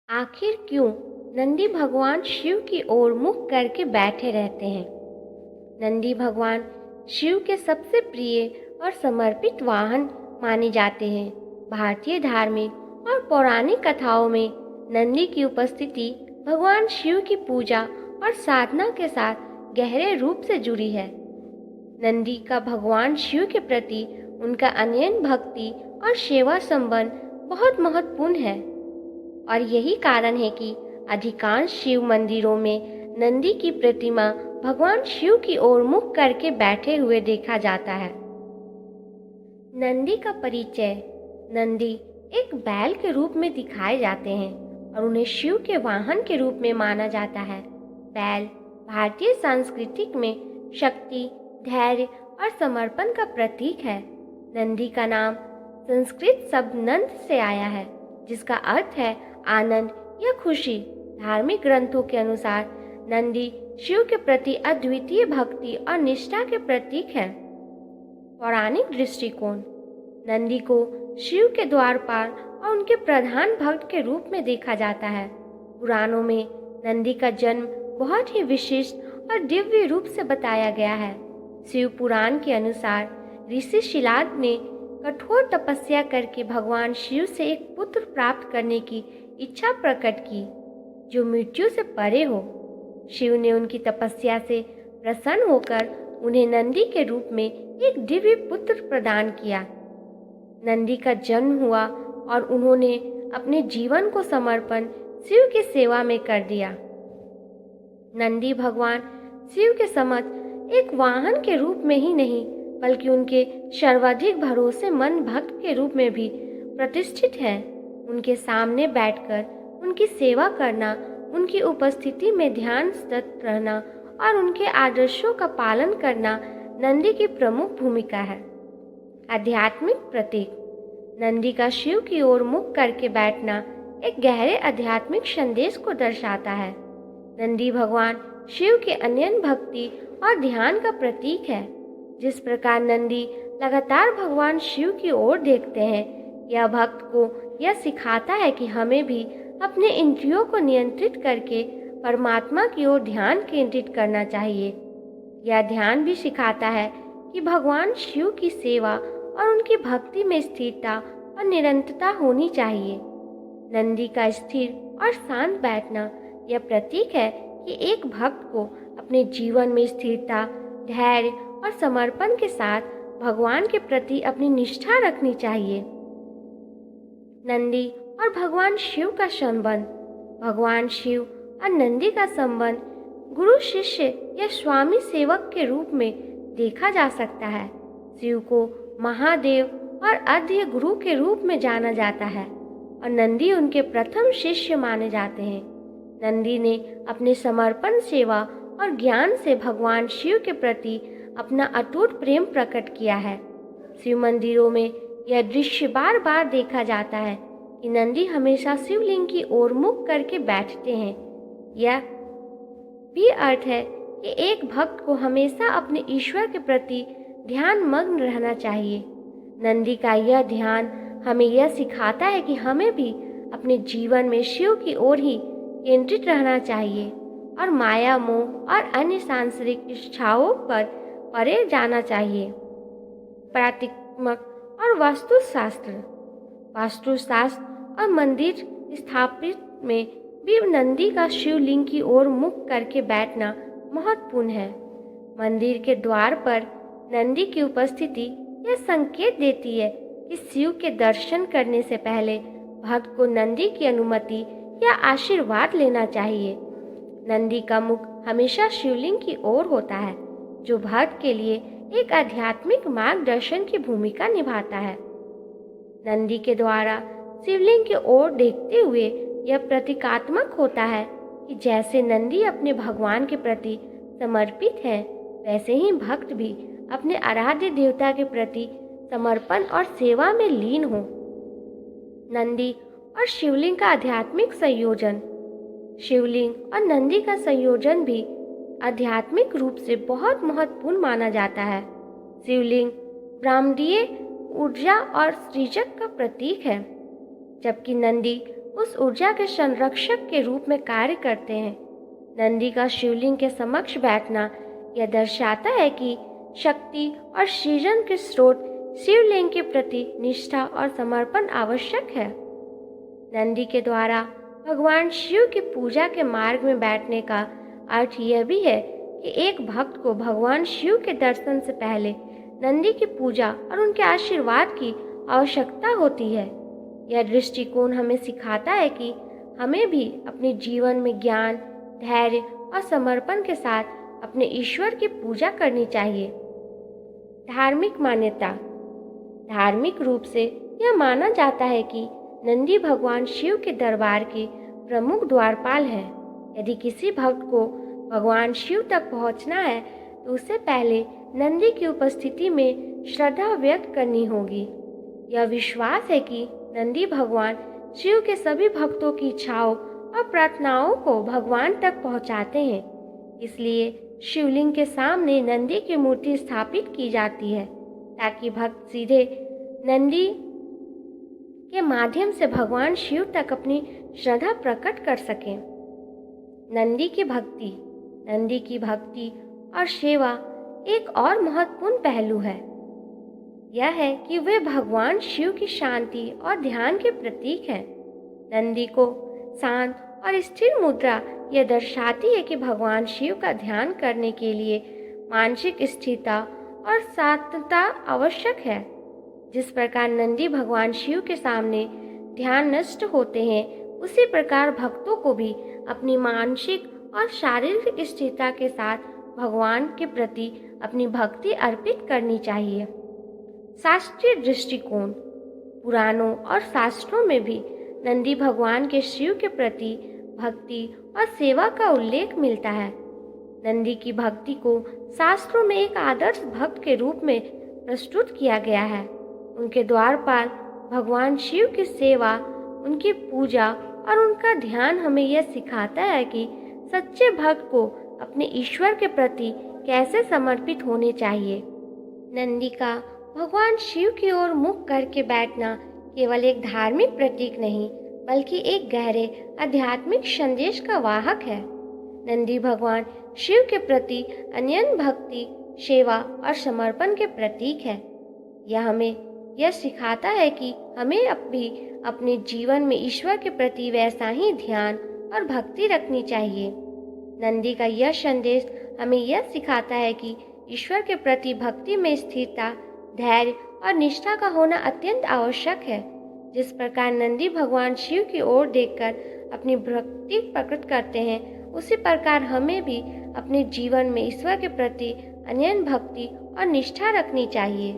आखिर क्यों नंदी भगवान शिव की ओर मुख करके बैठे रहते हैं? नंदी भगवान शिव के सबसे प्रिय और समर्पित वाहन माने जाते हैं। भारतीय धार्मिक और पौराणिक कथाओं में नंदी की उपस्थिति भगवान शिव की पूजा और साधना के साथ गहरे रूप से जुड़ी है। नंदी का भगवान शिव के प्रति उनका अनन्य भक्ति और सेवा संबंध बहुत महत्वपूर्ण है और यही कारण है कि अधिकांश शिव मंदिरों में नंदी की प्रतिमा भगवान शिव की ओर मुख करके बैठे हुए देखा जाता है। नंदी का परिचय। नंदी एक बैल के रूप में दिखाए जाते हैं और उन्हें शिव के वाहन के रूप में माना जाता है। बैल भारतीय संस्कृति में शक्ति, धैर्य और समर्पण का प्रतीक है। नंदी का नाम संस्कृत शब्द नंद से आया है, जिसका अर्थ है आनंद या खुशी। धार्मिक ग्रंथों के अनुसार नंदी शिव के प्रति अद्वितीय भक्ति और निष्ठा के प्रतीक है। पौराणिक दृष्टिकोण। नंदी को शिव के द्वारपाल और उनके प्रधान भक्त के रूप में देखा जाता है। पुराणों में नंदी का जन्म बहुत ही विशिष्ट और दिव्य रूप से बताया गया है। शिव पुराण के अनुसार ऋषि शिलाद ने कठोर तपस्या करके भगवान शिव से एक पुत्र प्राप्त करने की इच्छा प्रकट की जो मृत्यु से परे हो। शिव ने उनकी तपस्या से प्रसन्न होकर उन्हें नंदी के रूप में एक दिव्य पुत्र प्रदान किया। नंदी का जन्म हुआ और उन्होंने अपने जीवन को समर्पण शिव की सेवा में कर दिया। नंदी भगवान शिव के समक्ष एक वाहन के रूप में ही नहीं बल्कि उनके सर्वाधिक भरोसेमंद भक्त के रूप में भी प्रतिष्ठित है। उनके सामने बैठकर उनकी सेवा करना, उनकी उपस्थिति में ध्यान स्थित रहना और उनके आदर्शों का पालन करना नंदी की प्रमुख भूमिका है। आध्यात्मिक प्रतीक। नंदी का शिव की ओर मुख करके बैठना एक गहरे आध्यात्मिक संदेश को दर्शाता है। नंदी भगवान शिव के अनन्य भक्ति और ध्यान का प्रतीक है। जिस प्रकार नंदी लगातार भगवान शिव की ओर देखते हैं, यह भक्त को यह सिखाता है कि हमें भी अपने इंद्रियों को नियंत्रित करके परमात्मा की ओर ध्यान केंद्रित करना चाहिए। यह ध्यान भी सिखाता है कि भगवान शिव की सेवा और उनकी भक्ति में स्थिरता और निरंतरता होनी चाहिए। नंदी का स्थिर और शांत बैठना यह प्रतीक है कि एक भक्त को अपने जीवन में स्थिरता, धैर्य और समर्पण के साथ भगवान के प्रति अपनी निष्ठा रखनी चाहिए। नंदी और भगवान शिव का संबंध। भगवान शिव और नंदी का संबंध गुरु शिष्य या स्वामी सेवक के रूप में देखा जा सकता है। शिव को महादेव और आद्य गुरु के रूप में जाना जाता है और नंदी उनके प्रथम शिष्य माने जाते हैं। नंदी ने अपने समर्पण, सेवा और ज्ञान से भगवान शिव के प्रति अपना अटूट प्रेम प्रकट किया है। शिव मंदिरों में यह दृश्य बार बार देखा जाता है कि नंदी हमेशा शिवलिंग की ओर मुख करके बैठते हैं। यह भी अर्थ है कि एक भक्त को हमेशा अपने ईश्वर के प्रति ध्यान मग्न रहना चाहिए। नंदी का यह ध्यान हमें यह सिखाता है कि हमें भी अपने जीवन में शिव की ओर ही केंद्रित रहना चाहिए और माया, मोह और अन्य सांसारिक इच्छाओं पर परे जाना चाहिए। प्रतीकात्मक और वास्तुशास्त्र। वास्तुशास्त्र और मंदिर स्थापित में भी नंदी का शिवलिंग की ओर मुख करके बैठना महत्वपूर्ण है। मंदिर के द्वार पर नंदी की उपस्थिति यह संकेत देती है कि शिव के दर्शन करने से पहले भक्त को नंदी की अनुमति या आशीर्वाद लेना चाहिए। नंदी का मुख हमेशा शिवलिंग की ओर होता है, जो भक्त के लिए एक आध्यात्मिक मार्गदर्शन की भूमिका निभाता है। नंदी के द्वारा शिवलिंग की ओर देखते हुए यह प्रतीकात्मक होता है कि जैसे नंदी अपने भगवान के प्रति समर्पित है, वैसे ही भक्त भी अपने आराध्य देवता के प्रति समर्पण और सेवा में लीन हो। नंदी और शिवलिंग का आध्यात्मिक संयोजन। शिवलिंग और नंदी का संयोजन भी आध्यात्मिक रूप से बहुत महत्वपूर्ण माना जाता है। शिवलिंग ब्रह्मांडीय ऊर्जा और सृजक का प्रतीक है, जबकि नंदी उस ऊर्जा के संरक्षक के रूप में कार्य करते हैं। नंदी का शिवलिंग के समक्ष बैठना यह दर्शाता है कि शक्ति और सृजन के स्रोत शिवलिंग के प्रति निष्ठा और समर्पण आवश्यक है। नंदी के द्वारा भगवान शिव की पूजा के मार्ग में बैठने का अर्थ यह भी है कि एक भक्त को भगवान शिव के दर्शन से पहले नंदी की पूजा और उनके आशीर्वाद की आवश्यकता होती है। यह दृष्टिकोण हमें सिखाता है कि हमें भी अपने जीवन में ज्ञान, धैर्य और समर्पण के साथ अपने ईश्वर की पूजा करनी चाहिए। धार्मिक मान्यता। धार्मिक रूप से यह माना जाता है कि नंदी भगवान शिव के दरबार के प्रमुख द्वारपाल हैं। यदि किसी भक्त को भगवान शिव तक पहुंचना है तो उससे पहले नंदी की उपस्थिति में श्रद्धा व्यक्त करनी होगी। यह विश्वास है कि नंदी भगवान शिव के सभी भक्तों की इच्छाओं और प्रार्थनाओं को भगवान तक पहुंचाते हैं। इसलिए शिवलिंग के सामने नंदी की मूर्ति स्थापित की जाती है ताकि भक्त सीधे नंदी के माध्यम से भगवान शिव तक अपनी श्रद्धा प्रकट कर सकें। नंदी की भक्ति। नंदी की भक्ति और सेवा एक और महत्वपूर्ण पहलू है। यह है कि वे भगवान शिव की शांति और ध्यान के प्रतीक हैं। नंदी को शांत और स्थिर मुद्रा यह दर्शाती है कि भगवान शिव का ध्यान करने के लिए मानसिक स्थिरता और शांतता आवश्यक है। जिस प्रकार नंदी भगवान शिव के सामने ध्यान नष्ट होते हैं, उसी प्रकार भक्तों को भी अपनी मानसिक और शारीरिक स्थिरता के साथ भगवान के प्रति अपनी भक्ति अर्पित करनी चाहिए। शास्त्रीय दृष्टिकोण। पुराणों और शास्त्रों में भी नंदी भगवान के शिव के प्रति भक्ति और सेवा का उल्लेख मिलता है। नंदी की भक्ति को शास्त्रों में एक आदर्श भक्त के रूप में प्रस्तुत किया गया है। उनके द्वारपाल भगवान शिव की सेवा, उनकी पूजा और उनका ध्यान हमें यह सिखाता है कि सच्चे भक्त को अपने ईश्वर के प्रति कैसे समर्पित होने चाहिए। नंदी का भगवान शिव की ओर मुख करके बैठना केवल एक धार्मिक प्रतीक नहीं, बल्कि एक गहरे आध्यात्मिक संदेश का वाहक है। नंदी भगवान शिव के प्रति अनन्य भक्ति, सेवा और समर्पण के प्रतीक है। यह हमें यह सिखाता है कि हमें भी अपने जीवन में ईश्वर के प्रति वैसा ही ध्यान और भक्ति रखनी चाहिए। नंदी का यह संदेश हमें यह सिखाता है कि ईश्वर के प्रति भक्ति में स्थिरता, धैर्य और निष्ठा का होना अत्यंत आवश्यक है। जिस प्रकार नंदी भगवान शिव की ओर देखकर अपनी भक्ति प्रकट करते हैं, उसी प्रकार हमें भी अपने जीवन में ईश्वर के प्रति अनन्य भक्ति और निष्ठा रखनी चाहिए।